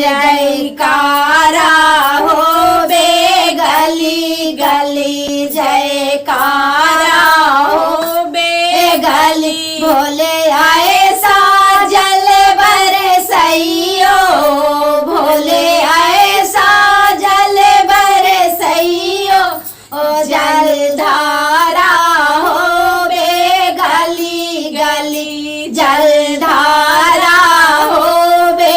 जयकारा हो बे गली गली जयकारा हो बे गली भोले आए साजल बरसइयो भोले आए साजल बरसइयो ओ जलधारा हो बे गली गली जलधारा हो बे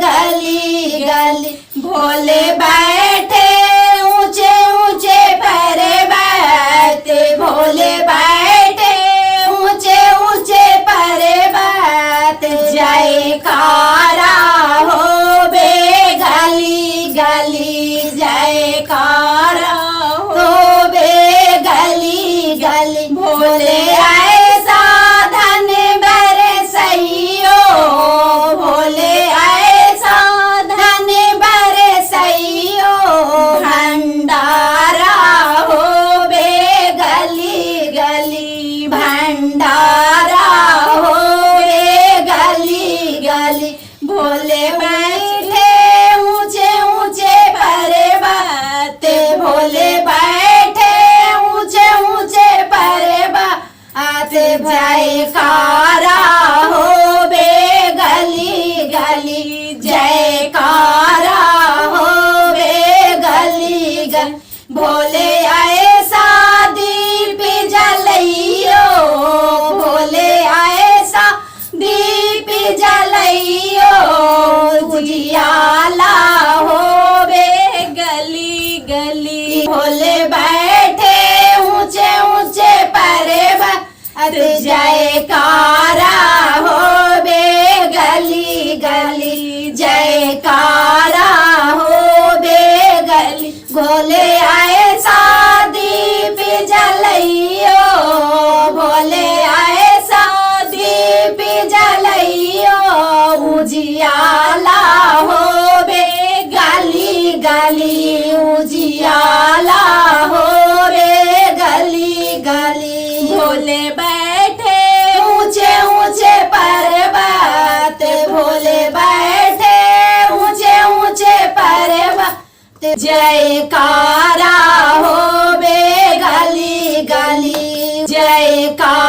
गली गली भोले बैठे ऊंचे ऊंचे पर बैठे भोले बैठे ऊंचे ऊंचे पर बैठे जयकारा हो बे गली गली जयकारा हो बे गली गली भोले ऐसा धन बरसइयो भोले ऐसा धन बरसइयो भंडारा हो बे गली गली भंडारा हो बे गली गली भोले बैठे ऊंचे ऊंचे पर्वत भोले बैठे ऊंचे ऊंचे पर्वत जयकारा हो बे गली गली जयकारा हो बे गली गली भोले ऐसा दीप जलइयो भोले ऐसा दीप जलइयो उजियाला हो बे गली गली भोले बैठे ऊंचे ऊंचे पर्वत जयकारा हो बे गली गली जयकारा हो बे गली भोले ऐसा दीप जलइयो भोले ऐसा दीप जलइयो उजियाला हो बे गली गली उजियाला हो बे गली गली भोले बैठे ऊंचे ऊंचे पर्वत भोले बैठे ऊंचे ऊंचे पर्वत जयकारा हो बे गली गली जयकारा